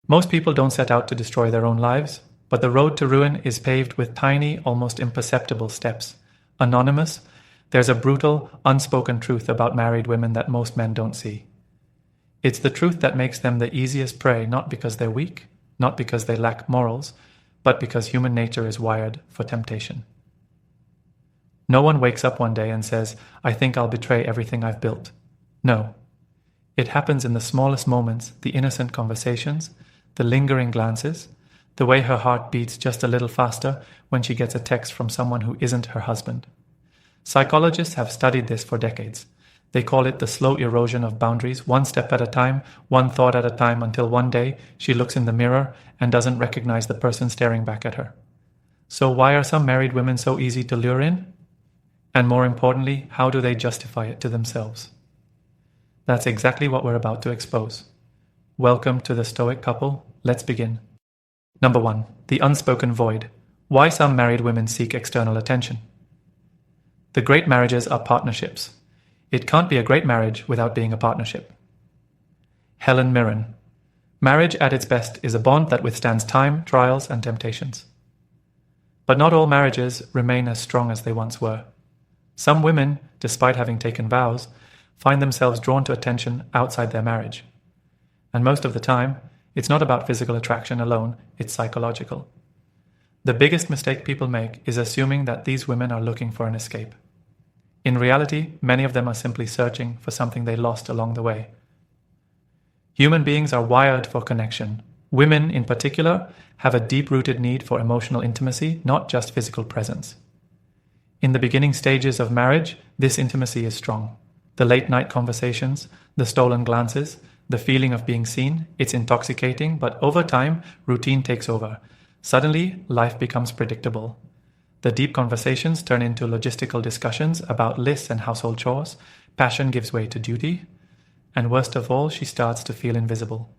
Most people don't set out to destroy their own lives, but the road to ruin is paved with tiny, almost imperceptible steps. Anonymous, there's a brutal, unspoken truth about married women that most men don't see. It's the truth that makes them the easiest prey, not because they're weak, not because they lack morals, but because human nature is wired for temptation. No one wakes up one day and says, I think I'll betray everything I've built. No. It happens in the smallest moments, the innocent conversations, the lingering glances, the way her heart beats just a little faster when she gets a text from someone who isn't her husband. Psychologists have studied this for decades. They call it the slow erosion of boundaries, one step at a time, one thought at a time, until one day she looks in the mirror and doesn't recognize the person staring back at her. So why are some married women so easy to lure in? And more importantly, how do they justify it to themselves? That's exactly what we're about to expose. Welcome to the Stoic couple. Let's begin. Number 1. The unspoken void. Why some married women seek external attention. The great marriages are partnerships. It can't be a great marriage without being a partnership. Helen Mirren. Marriage at its best is a bond that withstands time, trials, and temptations. But not all marriages remain as strong as they once were. Some women, despite having taken vows, find themselves drawn to attention outside their marriage. And most of the time, it's not about physical attraction alone, it's psychological. The biggest mistake people make is assuming that these women are looking for an escape. In reality, many of them are simply searching for something they lost along the way. Human beings are wired for connection. Women, in particular, have a deep-rooted need for emotional intimacy, not just physical presence. In the beginning stages of marriage, this intimacy is strong. The late-night conversations, the stolen glances, the feeling of being seen, it's intoxicating, but over time, routine takes over. Suddenly, life becomes predictable. The deep conversations turn into logistical discussions about lists and household chores. Passion gives way to duty. And worst of all, she starts to feel invisible.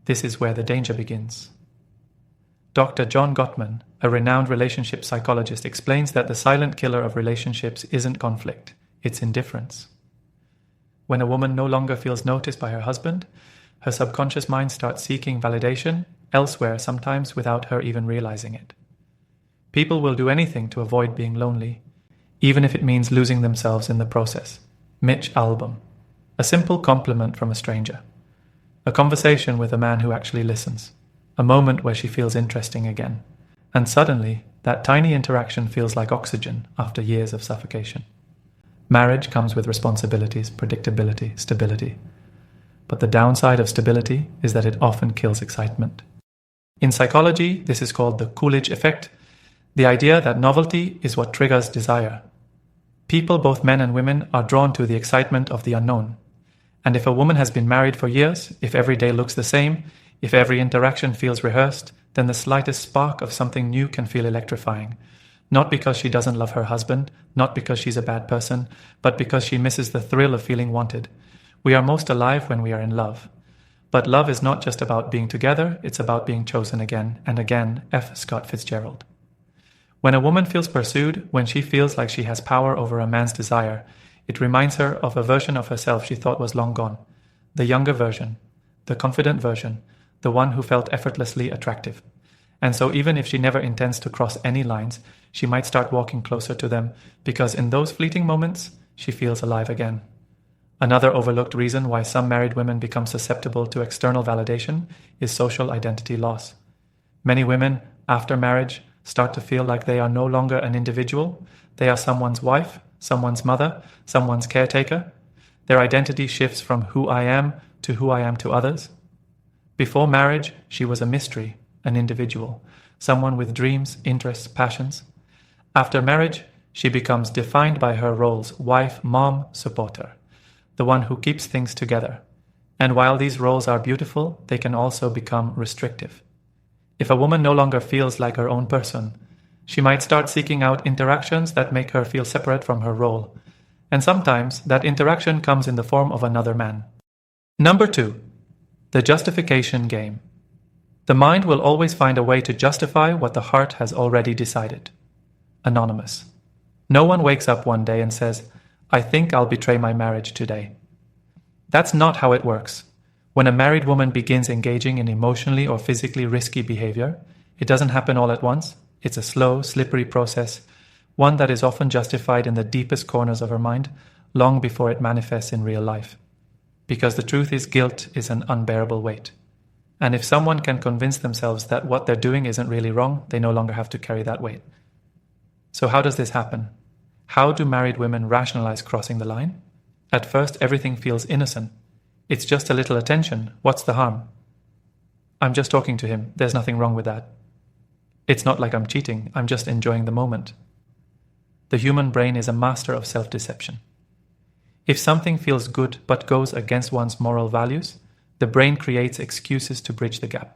This is where the danger begins. Dr. John Gottman, a renowned relationship psychologist, explains that the silent killer of relationships isn't conflict, it's indifference. When a woman no longer feels noticed by her husband, her subconscious mind starts seeking validation elsewhere, sometimes without her even realizing it. People will do anything to avoid being lonely, even if it means losing themselves in the process. Mitch Albom. A simple compliment from a stranger. A conversation with a man who actually listens. A moment where she feels interesting again. And suddenly, that tiny interaction feels like oxygen after years of suffocation. Marriage comes with responsibilities, predictability, stability. But the downside of stability is that it often kills excitement. In psychology, this is called the Coolidge effect, the idea that novelty is what triggers desire. People, both men and women, are drawn to the excitement of the unknown. And if a woman has been married for years, if every day looks the same, if every interaction feels rehearsed, then the slightest spark of something new can feel electrifying. Not because she doesn't love her husband, not because she's a bad person, but because she misses the thrill of feeling wanted. We are most alive when we are in love. But love is not just about being together, it's about being chosen again and again. F. Scott Fitzgerald. When a woman feels pursued, when she feels like she has power over a man's desire, it reminds her of a version of herself she thought was long gone. The younger version, the confident version, the one who felt effortlessly attractive. And so even if she never intends to cross any lines, she might start walking closer to them, because in those fleeting moments, she feels alive again. Another overlooked reason why some married women become susceptible to external validation is social identity loss. Many women, after marriage, start to feel like they are no longer an individual. They are someone's wife, someone's mother, someone's caretaker. Their identity shifts from who I am to who I am to others. Before marriage, she was a mystery, an individual, someone with dreams, interests, passions. After marriage, she becomes defined by her roles: wife, mom, supporter, the one who keeps things together. And while these roles are beautiful, they can also become restrictive. If a woman no longer feels like her own person, she might start seeking out interactions that make her feel separate from her role. And sometimes that interaction comes in the form of another man. Number 2. The justification game. The mind will always find a way to justify what the heart has already decided. Anonymous. No one wakes up one day and says, I think I'll betray my marriage today. That's not how it works. When a married woman begins engaging in emotionally or physically risky behavior, it doesn't happen all at once. It's a slow, slippery process, one that is often justified in the deepest corners of her mind, long before it manifests in real life. Because the truth is, guilt is an unbearable weight. And if someone can convince themselves that what they're doing isn't really wrong, they no longer have to carry that weight. So how does this happen? How do married women rationalize crossing the line? At first, everything feels innocent. It's just a little attention. What's the harm? I'm just talking to him. There's nothing wrong with that. It's not like I'm cheating. I'm just enjoying the moment. The human brain is a master of self-deception. If something feels good but goes against one's moral values, the brain creates excuses to bridge the gap.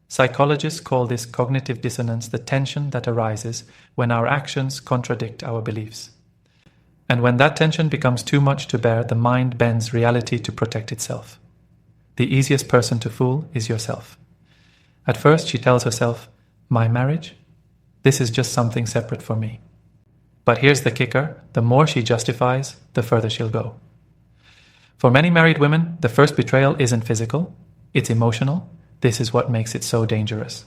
Psychologists call this cognitive dissonance the tension that arises when our actions contradict our beliefs. And when that tension becomes too much to bear, the mind bends reality to protect itself. The easiest person to fool is yourself. At first, she tells herself, "My marriage? This is just something separate for me." But here's the kicker: the more she justifies, the further she'll go. For many married women, the first betrayal isn't physical, it's emotional. This is what makes it so dangerous.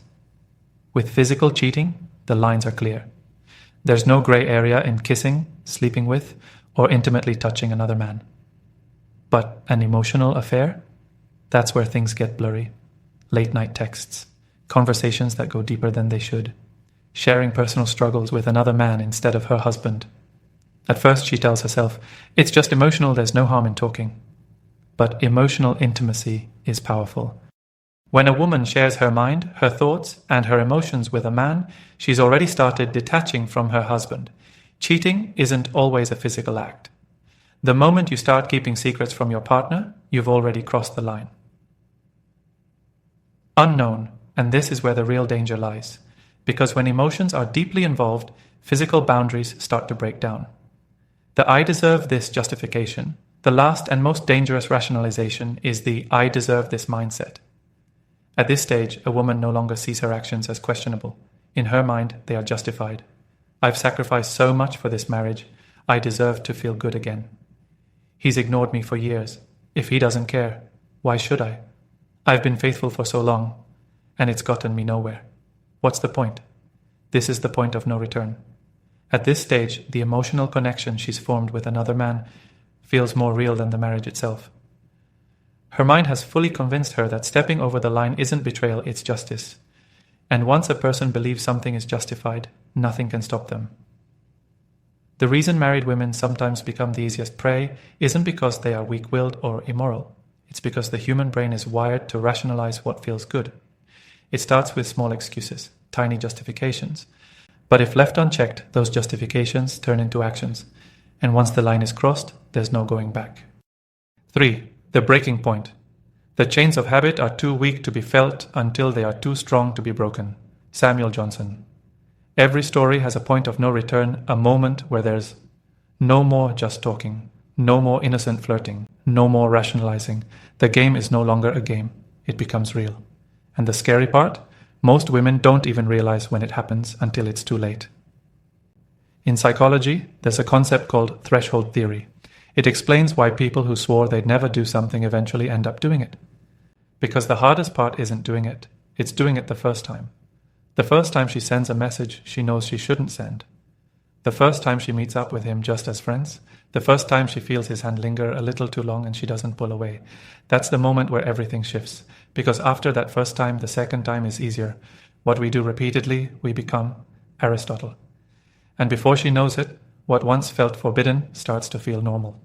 With physical cheating, the lines are clear. There's no gray area in kissing, sleeping with, or intimately touching another man. But an emotional affair? That's where things get blurry. Late night texts, conversations that go deeper than they should, sharing personal struggles with another man instead of her husband. At first she tells herself, it's just emotional, there's no harm in talking. But emotional intimacy is powerful. When a woman shares her mind, her thoughts, and her emotions with a man, she's already started detaching from her husband. Cheating isn't always a physical act. The moment you start keeping secrets from your partner, you've already crossed the line. Unknown, and this is where the real danger lies. Because when emotions are deeply involved, physical boundaries start to break down. The "I deserve this" justification, the last and most dangerous rationalization, is the "I deserve this" mindset. At this stage, a woman no longer sees her actions as questionable. In her mind, they are justified. I've sacrificed so much for this marriage. I deserve to feel good again. He's ignored me for years. If he doesn't care, why should I? I've been faithful for so long, and it's gotten me nowhere. What's the point? This is the point of no return. At this stage, the emotional connection she's formed with another man feels more real than the marriage itself. Her mind has fully convinced her that stepping over the line isn't betrayal, it's justice. And once a person believes something is justified, nothing can stop them. The reason married women sometimes become the easiest prey isn't because they are weak-willed or immoral. It's because the human brain is wired to rationalize what feels good. It starts with small excuses, tiny justifications. But if left unchecked, those justifications turn into actions. And once the line is crossed, there's no going back. 3. The breaking point. The chains of habit are too weak to be felt until they are too strong to be broken. Samuel Johnson. Every story has a point of no return, a moment where there's no more just talking, no more innocent flirting, no more rationalizing. The game is no longer a game. It becomes real. And the scary part? Most women don't even realize when it happens until it's too late. In psychology, there's a concept called threshold theory. It explains why people who swore they'd never do something eventually end up doing it. Because the hardest part isn't doing it, it's doing it the first time. The first time she sends a message she knows she shouldn't send. The first time she meets up with him just as friends. The first time she feels his hand linger a little too long and she doesn't pull away. That's the moment where everything shifts. Because after that first time, the second time is easier. What we do repeatedly, we become Aristotle. And before she knows it, what once felt forbidden starts to feel normal.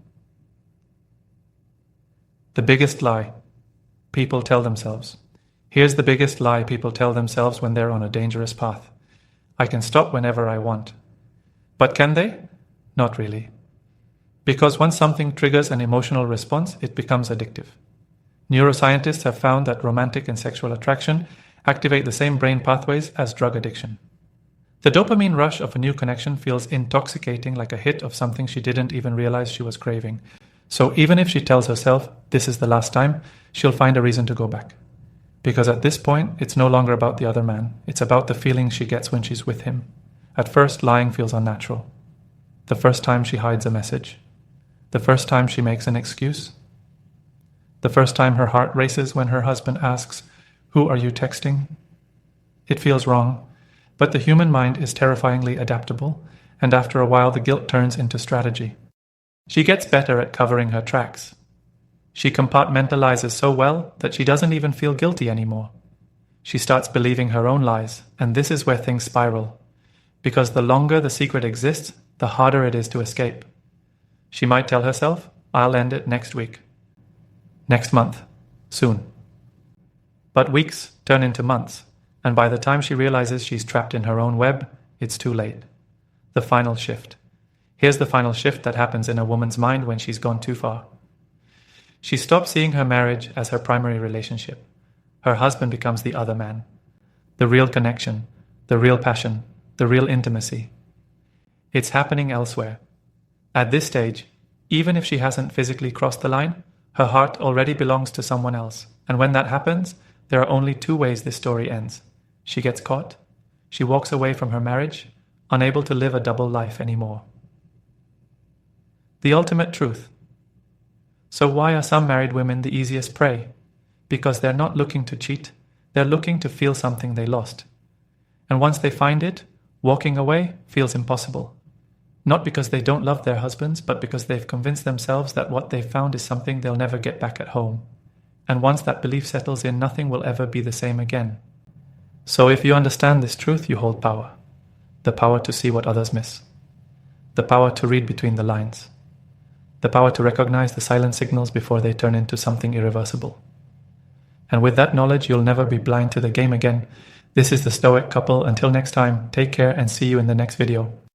The biggest lie people tell themselves. Here's the biggest lie people tell themselves when they're on a dangerous path. I can stop whenever I want. But can they? Not really. Because once something triggers an emotional response, it becomes addictive. Neuroscientists have found that romantic and sexual attraction activate the same brain pathways as drug addiction. The dopamine rush of a new connection feels intoxicating, like a hit of something she didn't even realize she was craving. So even if she tells herself this is the last time, she'll find a reason to go back. Because at this point, it's no longer about the other man. It's about the feeling she gets when she's with him. At first, lying feels unnatural. The first time she hides a message. The first time she makes an excuse. The first time her heart races when her husband asks, "Who are you texting?" It feels wrong, but the human mind is terrifyingly adaptable, and after a while the guilt turns into strategy. She gets better at covering her tracks. She compartmentalizes so well that she doesn't even feel guilty anymore. She starts believing her own lies, and this is where things spiral. Because the longer the secret exists, the harder it is to escape. She might tell herself, "I'll end it next week. Next month. Soon." But weeks turn into months, and by the time she realizes she's trapped in her own web, it's too late. The final shift. Here's the final shift that happens in a woman's mind when she's gone too far. She stops seeing her marriage as her primary relationship. Her husband becomes the other man. The real connection, the real passion, the real intimacy. It's happening elsewhere. At this stage, even if she hasn't physically crossed the line, her heart already belongs to someone else. And when that happens, there are only two ways this story ends. She gets caught. She walks away from her marriage, unable to live a double life anymore. The ultimate truth. So why are some married women the easiest prey? Because they're not looking to cheat, they're looking to feel something they lost. And once they find it, walking away feels impossible. Not because they don't love their husbands, but because they've convinced themselves that what they've found is something they'll never get back at home. And once that belief settles in, nothing will ever be the same again. So if you understand this truth, you hold power. The power to see what others miss. The power to read between the lines. The power to recognize the silent signals before they turn into something irreversible. And with that knowledge, you'll never be blind to the game again. This is the Stoic couple. Until next time, take care and see you in the next video.